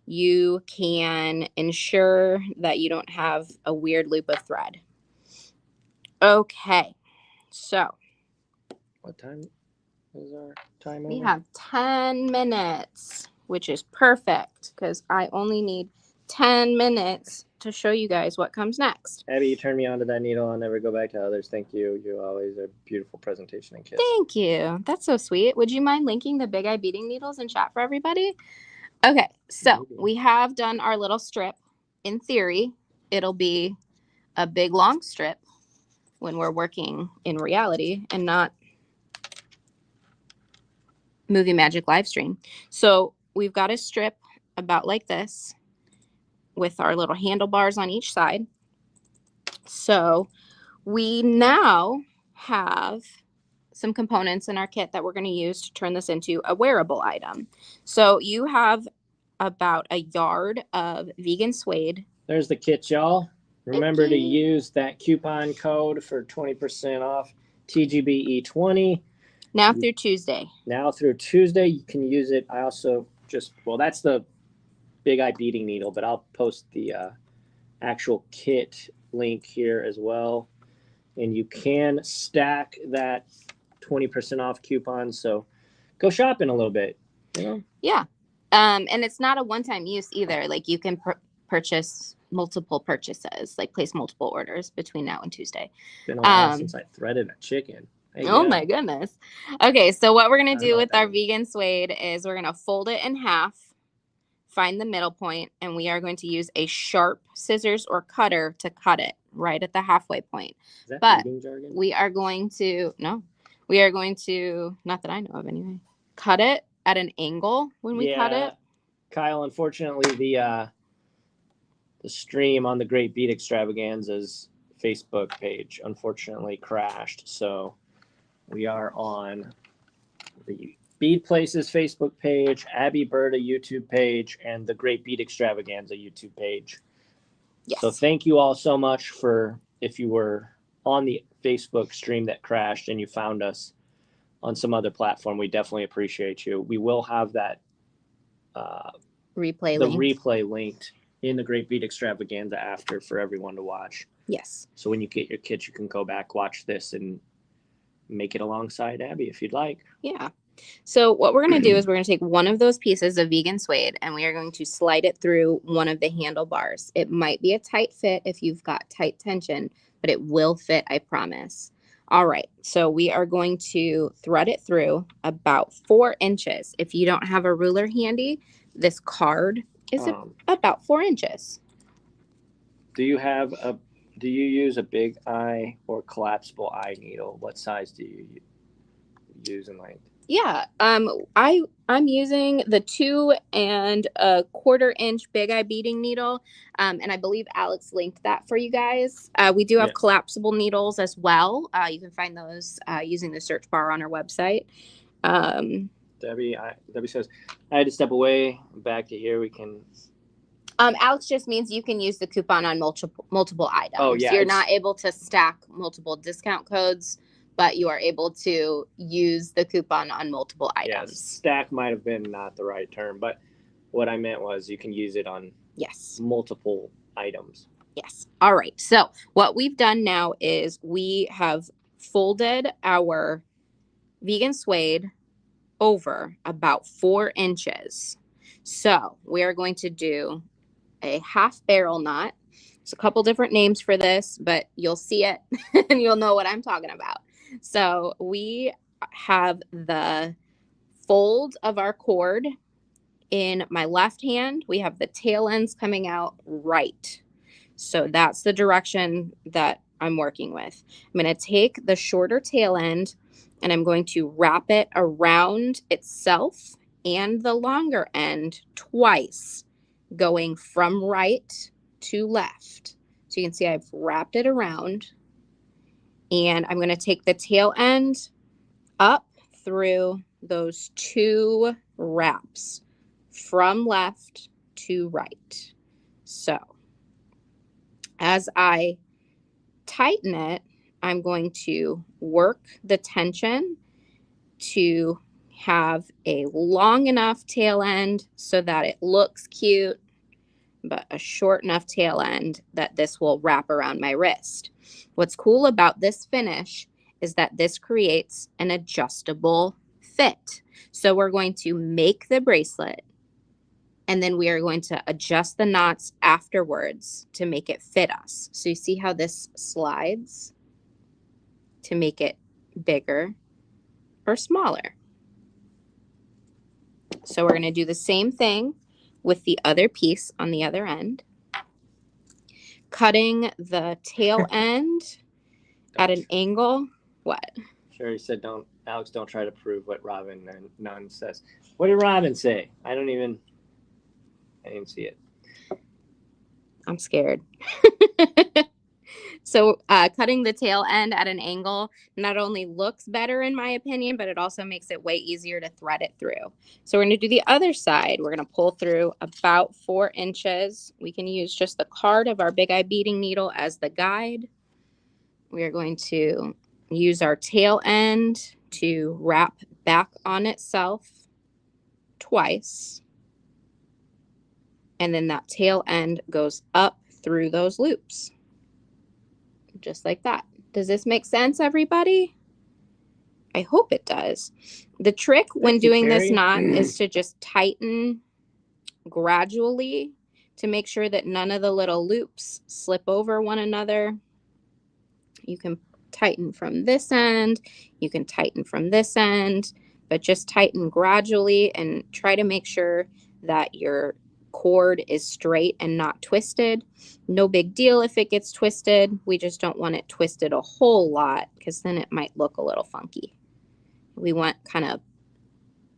you can ensure that you don't have a weird loop of thread. Okay, so. What time is our time? We have 10 minutes, which is perfect because I only need 10 minutes to show you guys what comes next. Abby, you turned me on to that needle. I'll never go back to others. Thank you. You always a beautiful presentation and kiss. Thank you. That's so sweet. Would you mind linking the Big Eye beading needles in chat for everybody? Okay, so we have done our little strip. In theory, it'll be a big long strip when we're working in reality and not Movie Magic live stream. So we've got a strip about like this with our little handlebars on each side. So we now have some components in our kit that we're going to use to turn this into a wearable item. So you have about a yard of vegan suede. There's the kit, y'all. Remember to use that coupon code for 20% off, TGBE 20. Now through Tuesday. Now through Tuesday, you can use it. I also that's the Big Eye beading needle, but I'll post the actual kit link here as well. And you can stack that 20% off coupon. So go shopping a little bit, you know? Yeah. And it's not a one-time use either. Like you can purchase multiple purchases, like place multiple orders between now and Tuesday. It's been a while since I threaded a chicken. Oh my goodness. Okay, so what we're going to do with our vegan suede is we're going to fold it in half, find the middle point, and we are going to use a sharp scissors or cutter to cut it right at the halfway point. Is that but beading jargon? We are going to, not that I know of anyway, cut it at an angle when we cut it. Kyle, unfortunately, the stream on the Great Bead Extravaganza's Facebook page unfortunately crashed. So we are on the Bead Places Facebook page, Abby Berta YouTube page, and the Great Bead Extravaganza YouTube page. Yes. So thank you all so much if you were on the Facebook stream that crashed and you found us on some other platform. We definitely appreciate you. We will have that replay linked in the Great Bead Extravaganza after for everyone to watch. Yes. So when you get your kit, you can go back, watch this, and make it alongside Abby if you'd like. Yeah. So what we're going to do is we're going to take one of those pieces of vegan suede and we are going to slide it through one of the handlebars. It might be a tight fit if you've got tight tension, but it will fit, I promise. All right. So we are going to thread it through about 4 inches. If you don't have a ruler handy, this card is about 4 inches. Do you use a big eye or collapsible eye needle? What size do you use in length? Yeah, I'm using the 2 1/4 inch Big Eye beading needle, and I believe Alex linked that for you guys. We do have collapsible needles as well. You can find those using the search bar on our website. Debbie says, I had to step away. Back to here. We can. Alex just means you can use the coupon on multiple items. Oh yeah, you're not able to stack multiple discount codes, but you are able to use the coupon on multiple items. Stack might have been not the right term, but what I meant was you can use it on multiple items. Yes. All right. So what we've done now is we have folded our vegan suede over about 4 inches. So we are going to do a half barrel knot. There's a couple different names for this, but you'll see it and you'll know what I'm talking about. So we have the fold of our cord in my left hand. We have the tail ends coming out right. So that's the direction that I'm working with. I'm going to take the shorter tail end and I'm going to wrap it around itself and the longer end twice, going from right to left. So you can see I've wrapped it around. And I'm going to take the tail end up through those 2 wraps from left to right. So as I tighten it, I'm going to work the tension to have a long enough tail end so that it looks cute, but a short enough tail end that this will wrap around my wrist. What's cool about this finish is that this creates an adjustable fit. So we're going to make the bracelet and then we are going to adjust the knots afterwards to make it fit us. So you see how this slides to make it bigger or smaller. So we're going to do the same thing with the other piece on the other end. Cutting the tail end at an angle. What? Sherry said, Alex, don't try to prove what Robin Nunn says. What did Robin say? I didn't see it. I'm scared. So cutting the tail end at an angle not only looks better in my opinion, but it also makes it way easier to thread it through. So we're going to do the other side. We're going to pull through about 4 inches. We can use just the card of our big eye beading needle as the guide. We are going to use our tail end to wrap back on itself twice. And then that tail end goes up through those loops. Just like that. Does this make sense, everybody? I hope it does. The trick when doing this knot is to just tighten gradually to make sure that none of the little loops slip over one another. You can tighten from this end, you can tighten from this end, but just tighten gradually and try to make sure that your cord is straight and not twisted. No big deal if it gets twisted. We just don't want it twisted a whole lot because then it might look a little funky. We want kind of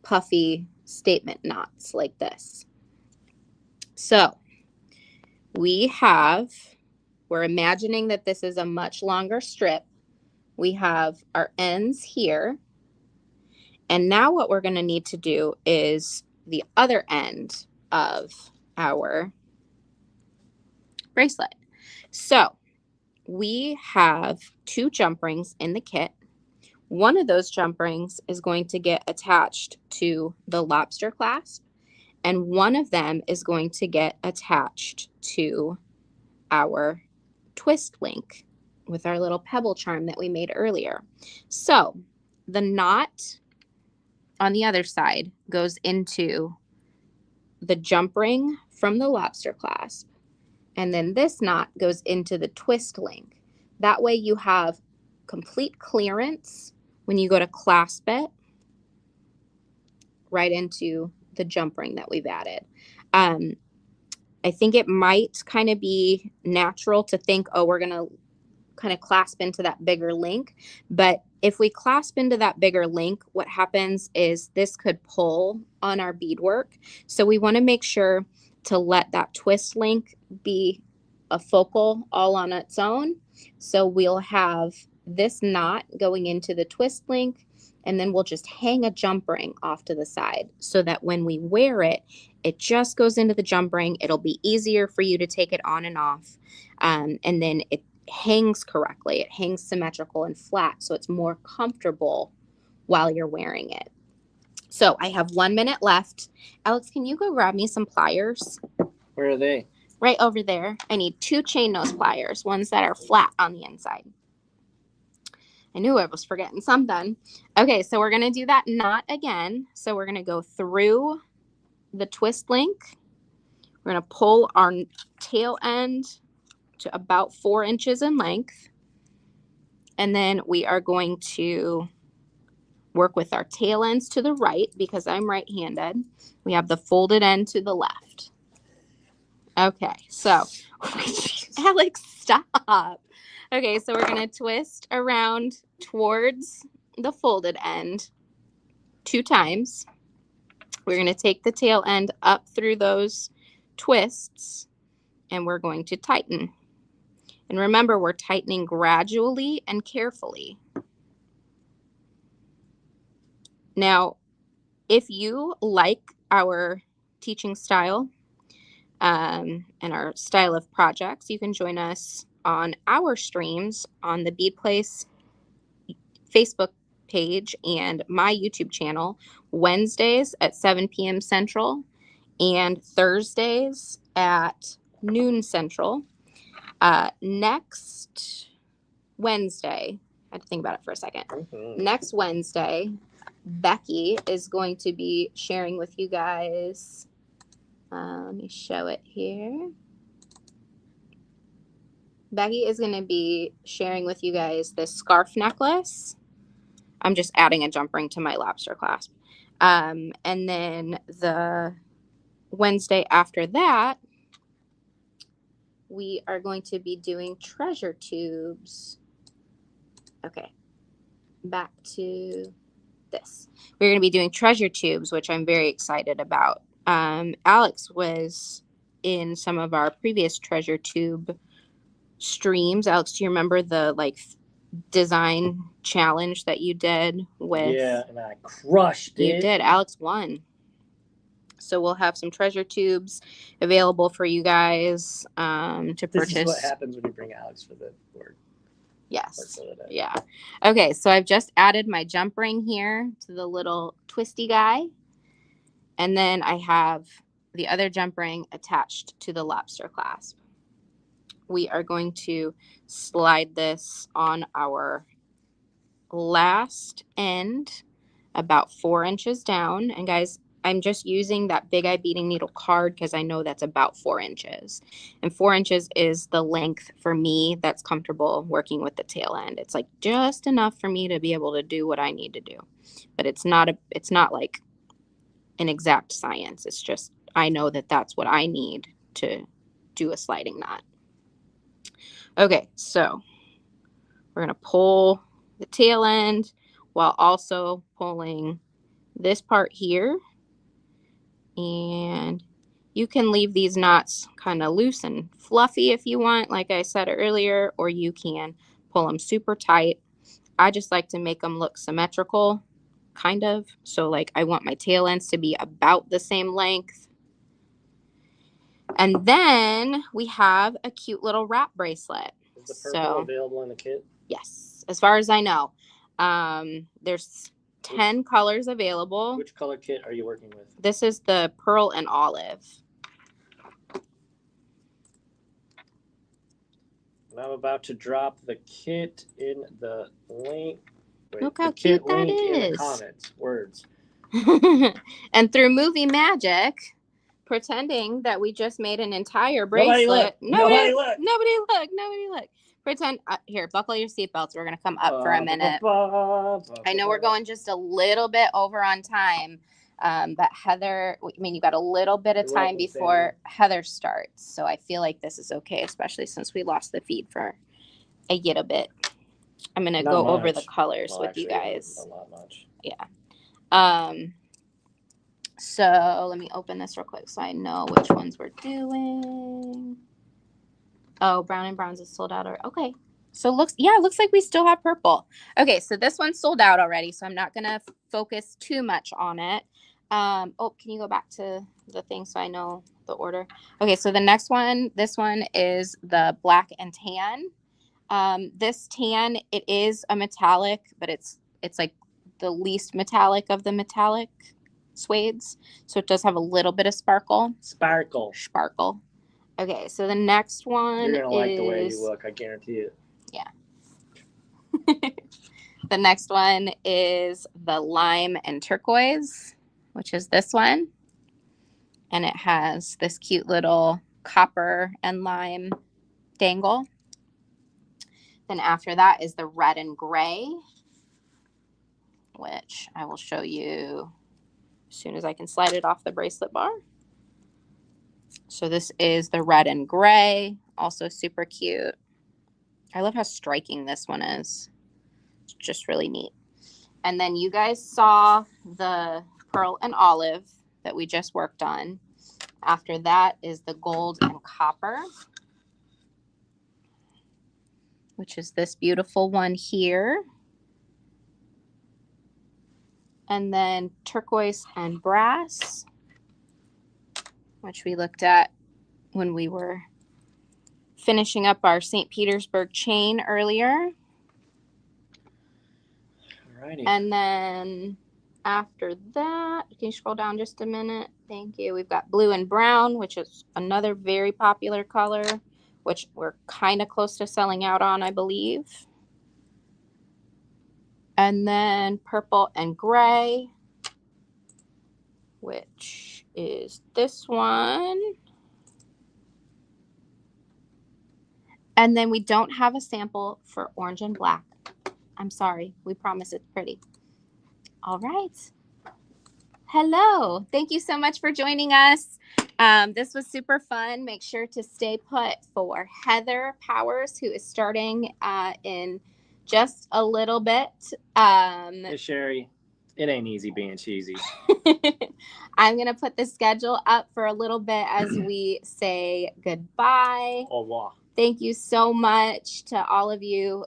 puffy statement knots like this. So we're imagining that this is a much longer strip. We have our ends here. And now what we're going to need to do is the other end of our bracelet. So we have 2 jump rings in the kit. One of those jump rings is going to get attached to the lobster clasp, and one of them is going to get attached to our twist link with our little pebble charm that we made earlier. So the knot on the other side goes into the jump ring from the lobster clasp, and then this knot goes into the twist link. That way you have complete clearance when you go to clasp it right into the jump ring that we've added. I think it might kind of be natural to think, oh, we're going to kind of clasp into that bigger link. But if we clasp into that bigger link, what happens is this could pull on our beadwork. So we want to make sure to let that twist link be a focal all on its own. So we'll have this knot going into the twist link, and then we'll just hang a jump ring off to the side so that when we wear it, it just goes into the jump ring. It'll be easier for you to take it on and off. And then it hangs correctly. It hangs symmetrical and flat, so it's more comfortable while you're wearing it. So I have 1 minute left. Alex, can you go grab me some pliers? Where are they? Right over there. I need 2 chain nose pliers, ones that are flat on the inside. I knew I was forgetting something. Okay, so we're going to do that knot again. So we're going to go through the twist link. We're going to pull our tail end to about 4 inches in length. And then we are going to work with our tail ends to the right because I'm right-handed. We have the folded end to the left. Okay, so Alex, stop. Okay, so we're going to twist around towards the folded end 2 times. We're going to take the tail end up through those twists, and we're going to tighten. And remember, we're tightening gradually and carefully. Now, if you like our teaching style and our style of projects, you can join us on our streams on the Bead Place Facebook page and my YouTube channel Wednesdays at 7 p.m. Central and Thursdays at noon Central. Next Wednesday, I had to think about it for a second. Next Wednesday, Becky is going to be sharing with you guys. Let me show it here. Becky is going to be sharing with you guys this scarf necklace. I'm just adding a jump ring to my lobster clasp. And then the Wednesday after that, we are going to be doing treasure tubes. Okay, back to this. We're going to be doing treasure tubes, which I'm very excited about. Alex was in some of our previous treasure tube streams. Alex, do you remember the like design challenge that you did with? Yeah, and I crushed it. You did. Alex won. So we'll have some treasure tubes available for you guys to purchase. This is what happens when you bring Alex for the board. Yes. Yeah. Okay, so I've just added my jump ring here to the little twisty guy. And then I have the other jump ring attached to the lobster clasp. We are going to slide this on our last end about 4 inches down. And guys, I'm just using that Big Eye beading needle card because I know that's about 4 inches. And 4 inches is the length for me that's comfortable working with the tail end. It's like just enough for me to be able to do what I need to do. But it's not like an exact science. It's just I know that that's what I need to do a sliding knot. Okay, so we're going to pull the tail end while also pulling this part here. And you can leave these knots kind of loose and fluffy if you want, like I said earlier, or you can pull them super tight. I just like to make them look symmetrical, kind of. So like I want my tail ends to be about the same length. And then we have a cute little wrap bracelet. Is the purple available in the kit? Yes, as far as I know. There's 10 colors available. Which color kit are you working with? This is the pearl and olive. And I'm about to drop the kit in the link. Look how cute that is. In the comments. Words. And through movie magic, pretending that we just made an entire bracelet. Nobody look. Nobody look. Pretend. Here, buckle your seatbelts. We're going to come up for a minute. I know we're going just a little bit over on time. But Heather, I mean, you got a little bit of time before Heather starts. So I feel like this is okay, especially since we lost the feed for a little bit. I'm going to go over the colors with you guys. Not much. Yeah. So let me open this real quick so I know which ones we're doing. Oh, brown and bronze is sold out. Okay. So it looks like we still have purple. Okay, so this one's sold out already, so I'm not going to focus too much on it. Oh, can you go back to the thing so I know the order? Okay, so the next one, this one is the black and tan. This tan, it is a metallic, but it's like the least metallic of the metallic suedes. So it does have a little bit of sparkle. Sparkle. Okay, so the next one You're going to like the way you look, I guarantee it. Yeah. The next one is the lime and turquoise, which is this one. And it has this cute little copper and lime dangle. Then after that is the red and gray, which I will show you as soon as I can slide it off the bracelet bar. So this is the red and gray, also super cute. I love how striking this one is. It's just really neat. And then you guys saw the pearl and olive that we just worked on. After that is the gold and copper, which is this beautiful one here. And then turquoise and brass, which we looked at when we were finishing up our St. Petersburg chain earlier. Alrighty. And then after that, can you scroll down just a minute? Thank you. We've got blue and brown, which is another very popular color, which we're kind of close to selling out on, I believe. And then purple and gray, which is this one. And then we don't have a sample for orange and black. I'm sorry. We promise it's pretty. All right. Hello. Thank you so much for joining us. This was super fun. Make sure to stay put for Heather Powers, who is starting in just a little bit. Hey, Sherry, it ain't easy being cheesy. I'm going to put the schedule up for a little bit as we say goodbye. Au revoir. Thank you so much to all of you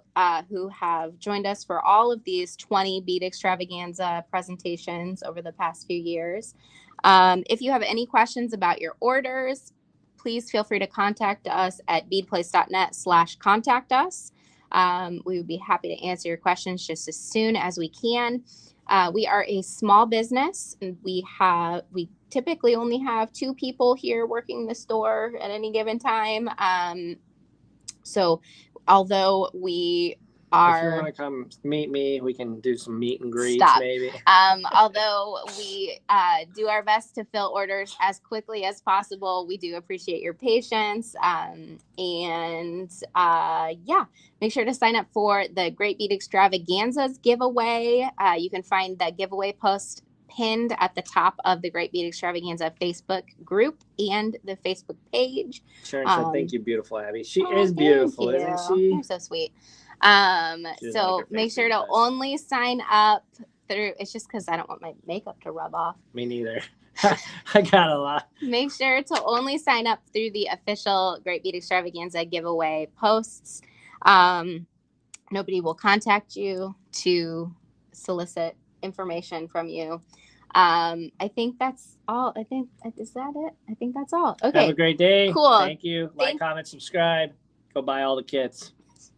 who have joined us for all of these 20 Bead Extravaganza presentations over the past few years. If you have any questions about your orders, please feel free to contact us at beadplace.net/contact us. We would be happy to answer your questions just as soon as we can. We are a small business, and we typically only have 2 people here working the store at any given time. So although we are... If you want to come meet me, we can do some meet and greets maybe. Although we do our best to fill orders as quickly as possible, we do appreciate your patience. Yeah, make sure to sign up for the Great Bead Extravaganzas giveaway. You can find the giveaway post pinned at the top of the Great Bead Extravaganza Facebook group and the Facebook page. Sharon said, thank you, beautiful Abby. She is beautiful, isn't she? You're so sweet. So make sure to only sign up through... It's just because I don't want my makeup to rub off. Me neither. I got a lot. Make sure to only sign up through the official Great Bead Extravaganza giveaway posts. Nobody will contact you to solicit information from you. I think that's all. Is that it? I think that's all. Okay. Have a great day. Cool. Thank you. Like, comment, subscribe. Go buy all the kits.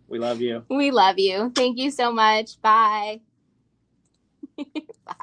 We love you. We love you. Thank you so much. Bye. Bye.